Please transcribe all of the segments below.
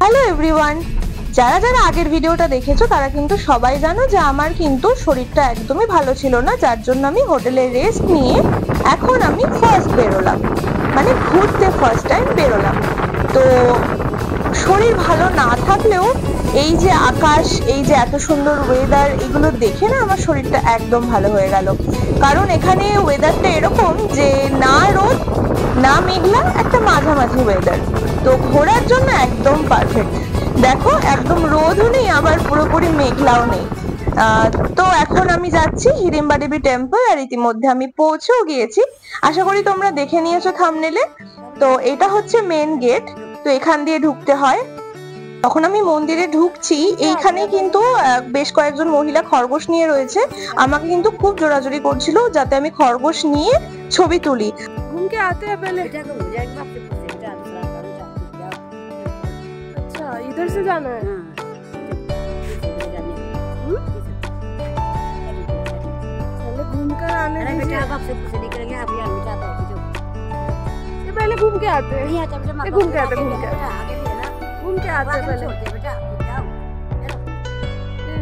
Hello everyone, যারা যারা আগের ভিডিওটা দেখেছো তারা কিন্তু সবাই জানো যে আমার কিন্তু শরীরটা একদমই ভালো ছিল না, যার জন্য আমি হোটেলে রেস্ট নিয়ে এখন আমি ফার্স্ট বেরোলাম, মানে ঘুরতে ফার্স্ট টাইম বেরোলাম। তো শরীর ভালো না থাকলেও এই যে আকাশ, এই যে এত সুন্দর ওয়েদার, এগুলো দেখে না আমার শরীরটা একদম ভালো হয়ে গেল। কারণ এখানে ওয়েদারটা এরকম যে না রোদ না মেঘলা, একটা মাঝামাঝি ওয়েদার, তো ঘোরার জন্য একদম পারফেক্ট। দেখো একদম রোদও নেই আবার পুরোপুরি মেঘলাও নেই। তো এখন আমি যাচ্ছি হিড়িম্বা দেবী টেম্পল, আর ইতিমধ্যে আমি পৌঁছেও গিয়েছি। আশা করি তোমরা দেখে নিয়েছো থাম্বনেলে। তো এটা হচ্ছে মেন গেট, তো এখান দিয়ে ঢুকতে হয়। তখন আমি মন্দিরে ঢুকছি, এইখানে কিন্তু বেশ কয়েকজন মহিলা খরগোশ নিয়ে রয়েছে। আমাকে কিন্তু খুব জোরাজোরি করছিল যাতে আমি খরগোশ নিয়ে ছবি তুলি। ঘুমকে आते हैं पहले। अच्छा, इधर से जाना है। पहले घूम कर आने दीजिए। पहले घूम के आते हैं, घूम के आते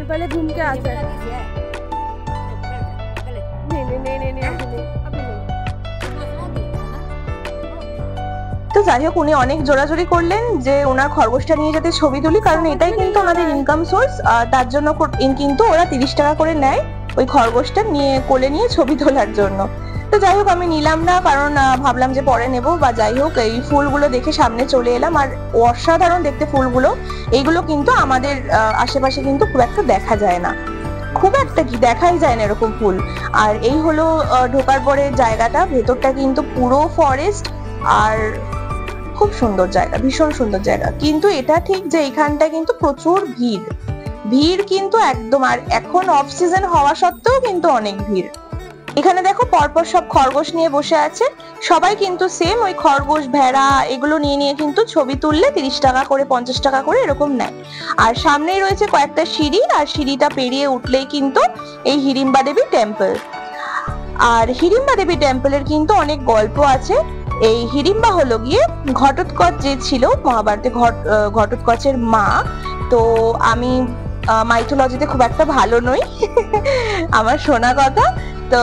पहले घूम के आते हैं। नहीं তো যাই হোক, উনি অনেক জোরাজোরি করলেন যে ওনার খরগোশটা নিয়ে যাতে ছবি তুলি, কারণ এটাই কিন্তু ওনাদের ইনকাম সোর্স। তার জন্য কিন্তু ওরা 30 টাকা করে নেয় ওই খরগোশটা নিয়ে কোলে নিয়ে ছবি তোলার জন্য। তো যাই হোক, আমি নিলাম না, কারণ ভাবলাম যে পরে নেব। বা যাই হোক, এই ফুলগুলো দেখে সামনে চলে এলাম, আর অসাধারণ দেখতে ফুলগুলো। এইগুলো কিন্তু আমাদের আশেপাশে কিন্তু খুব একটা দেখা যায় না, খুব একটা কি দেখাই যায় না এরকম ফুল। আর এই হলো ঢোকার পরে জায়গাটা, ভেতরটা কিন্তু পুরো ফরেস্ট, আর খুব সুন্দর জায়গা, ভীষণ সুন্দর জায়গা। কিন্তু এটা ঠিক যে এখানটা কিন্তু প্রচুর ভিড় কিন্তু একদম। আর এখন অফ সিজন হওয়া সত্ত্বেও কিন্তু অনেক ভিড়। এখানে দেখো পরপর সব খরগোশ নিয়ে বসে আছে, সবাই কিন্তু সেম ওই খরগোশ, ভেড়া এগুলো নিয়ে কিন্তু ছবি তুললে 30 টাকা করে 50 টাকা করে এরকম নেয়। আর সামনেই রয়েছে কয়েকটা সিঁড়ি, আর সিঁড়িটা পেরিয়ে উঠলেই কিন্তু এই হিড়িম্বা দেবী টেম্পল। আর হিড়িম্বা দেবী টেম্পলের কিন্তু অনেক গল্প আছে। এই হিড়িম্বা হলো গিয়ে ঘটোৎকচ যে ছিল মহাভারতে, ঘটোৎকচের মা। তো আমি মাইথোলজিতে খুব একটা ভালো নই, আমার শোনা কথা। তো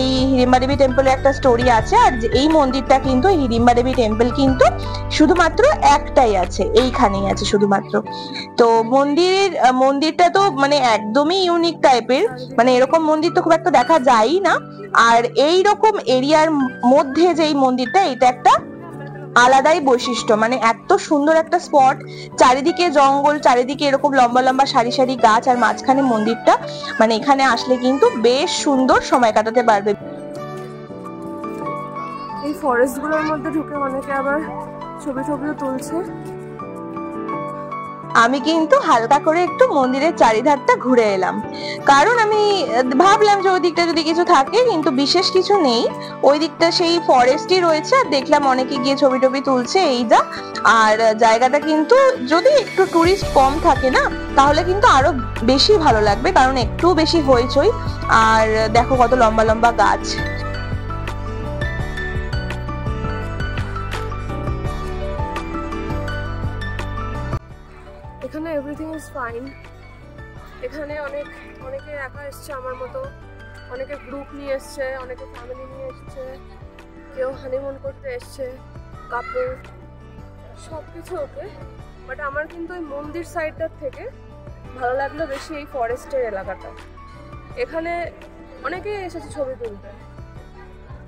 এই হিড়িম্বা দেবী টেম্পলে একটা স্টোরি আছে। আর এই মন্দিরটা কিন্তু, হিড়িম্বা দেবী টেম্পল কিন্তু শুধুমাত্র একটাই আছে, এইখানেই আছে শুধুমাত্র। তো মন্দিরটা তো মানে একদমই ইউনিক টাইপের, মানে এরকম মন্দির তো খুব একটা দেখা যায়ই না। আর এই রকম এরিয়ার মধ্যে যে এই মন্দিরটা, এটা একটা আলাদাই বৈশিষ্ট্য। মানে এত সুন্দর একটা স্পট, চারিদিকে জঙ্গল, চারিদিকে এরকম লম্বা লম্বা সারি সারি গাছ, আর মাঝখানে মন্দিরটা। মানে এখানে আসলে কিন্তু বেশ সুন্দর সময় কাটাতে পারবে। এই ফরেস্ট গুলোর মধ্যে ঢুকে অনেকে আবার ছবিও তুলছে। আমি কিন্তু হালকা করে একটু মন্দিরের চারিধারটা ঘুরে এলাম, কারণ আমি ভাবলাম যে ওই দিকটা যদি কিছু থাকে, কিন্তু বিশেষ কিছু নেই। ওই দিকটা সেই ফরেস্টই রয়েছে, আর দেখলাম অনেকে গিয়ে ছবি তুলছে, এই যা। আর জায়গাটা কিন্তু যদি একটু টুরিস্ট কম থাকে না, তাহলে কিন্তু আরো বেশি ভালো লাগবে, কারণ একটু বেশি হইচই। আর দেখো কত লম্বা লম্বা গাছ। এখানে এভরিথিং ইজ ফাইন। এখানে অনেকে একা এসছে আমার মতো, অনেকে গ্রুপ নিয়ে এসছে, অনেকে ফ্যামিলি নিয়ে এসছে, কেউ হানিমুন করতে এসছে, কাপল, সব কিছু ওকে। বাট আমার কিন্তু ওই মন্দির সাইডটার থেকে ভালো লাগলো বেশি এই ফরেস্টের এলাকাটা। এখানে অনেকেই এসেছে ছবি তুলতে,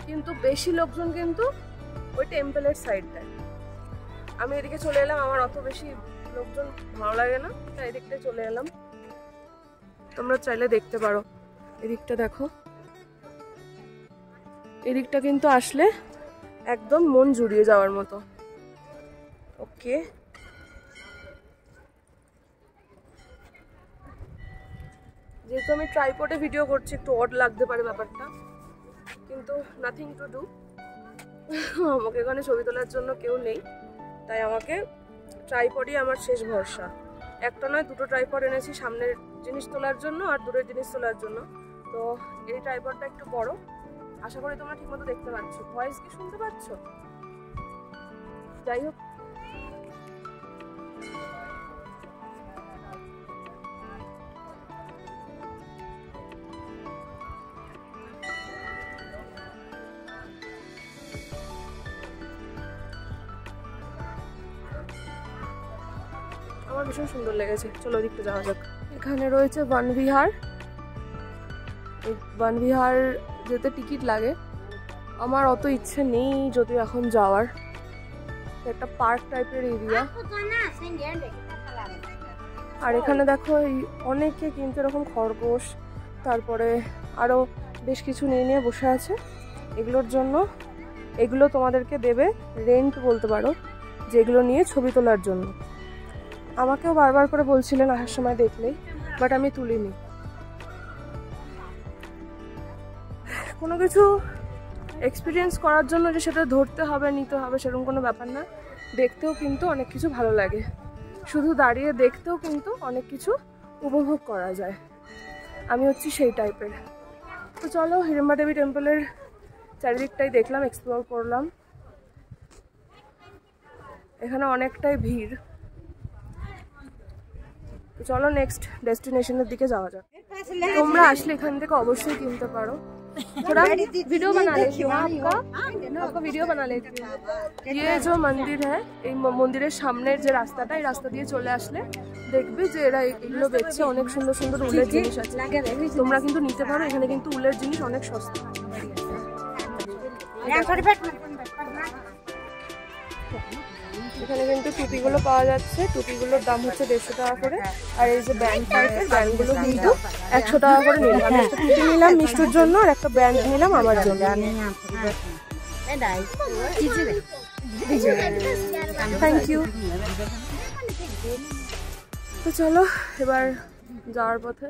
কিন্তু বেশি লোকজন কিন্তু ওই টেম্পলের সাইডটায়। আমি এদিকে চলে এলাম, আমার অত বেশি লোকজন ভালো লাগে না, তাই এদিকটায় চলে এলাম। তোমরা চাইলে দেখতে পারো, এদিকটা দেখো। এদিকটা কিন্তু আসলে একদম মন জুড়িয়ে যাওয়ার মতো। ওকে, যেহেতু আমি ট্রাইপডে ভিডিও করছি, একটু অড লাগতে পারে ব্যাপারটা, কিন্তু নাথিং টু ডু। আমাকে এখানে ছবি তোলার জন্য কেউ নেই, তাই আমাকে ট্রাইপডই আমার শেষ ভরসা। একটা নয়, দুটো ট্রাইপড এনেছি, সামনের জিনিস তোলার জন্য আর দূরের জিনিস তোলার জন্য। তো এই ট্রাইপডটা একটু বড়, আশা করি তোমরা ঠিকমতো দেখতে পাচ্ছ। ভয়েস কি শুনতে পাচ্ছ? যাই হোক, আমার ভীষণ সুন্দর লেগেছে। চলো ওদিকটা যাওয়া যাক। এখানে রয়েছে বনবিহার। এই বনবিহার যেতে টিকিট লাগে। আমার অত ইচ্ছে নেই যদিও এখন যাওয়ার। একটা পার্ক টাইপের এরিয়া। আর এখানে দেখো অনেকে কিন্তু এরকম খরগোশ, তারপরে আরো বেশ কিছু নিয়ে বসে আছে। এগুলোর জন্য এগুলো তোমাদেরকে দেবে রেন্ট বলতে পারো, যেগুলো নিয়ে ছবি তোলার জন্য। আমাকেও বারবার করে বলছিলেন আসার সময় দেখলেই, বাট আমি তুলিনি। কোনো কিছু এক্সপিরিয়েন্স করার জন্য যে সেটা ধরতে হবে নিতে হবে সেরকম কোনো ব্যাপার না। দেখতেও কিন্তু অনেক কিছু ভালো লাগে, শুধু দাঁড়িয়ে দেখতেও কিন্তু অনেক কিছু উপভোগ করা যায়। আমি হচ্ছি সেই টাইপের। তো চলো হিড়িম্বা দেবী টেম্পলের চারিদিকটাই দেখলাম, এক্সপ্লোর করলাম। এখানে অনেকটাই ভিড়। তো চলো নেক্সট ডেস্টিনেশনের দিকে যাওয়া যাক। তোমরা আসলে এখান থেকে অবশ্যই কিনতে পারো। थोड़ा वीडियो बना लेती हूँ आपका वीडियो बना लेती हूँ। ये जो मंदिर है, এই মন্দিরের সামনের যে রাস্তাটা, এই রাস্তা দিয়ে চলে আসলে দেখবে যে এরা এগুলো বেচছে। অনেক সুন্দর সুন্দর উলের জিনিস আছে, তোমরা কিন্তু নিতে পারো। এখানে কিন্তু উলের জিনিস অনেক সস্তা। এখানে কিন্তু টুপিগুলো পাওয়া যাচ্ছে। টুপিগুলোর দাম হচ্ছে 150 টাকা করে। আর এই যে ব্যান্ড টাইপের ব্যান্ডগুলো কিন্তু 100 টাকা করে নিলাম। আমি একটা টুপি নিলাম মিষ্টুর জন্য, আর একটা ব্যান্ড নিলাম আমার জন্য। Thank you. তো চলো এবার যাওয়ার পথে।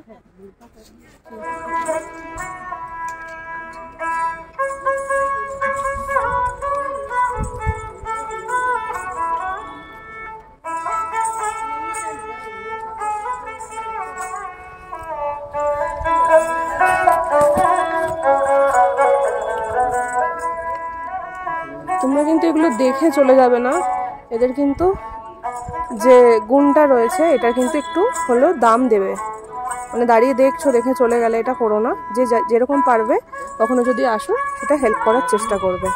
তোমরা কিন্তু এগুলো দেখে চলে যাবে না। এদের কিন্তু যে গুণটা রয়েছে এটা কিন্তু একটু হলেও দাম দেবে। মানে দাঁড়িয়ে দেখছো দেখে চলে গেলে এটা করো না। যে যেরকম পারবে কখনো যদি আসো সেটা হেল্প করার চেষ্টা করবে।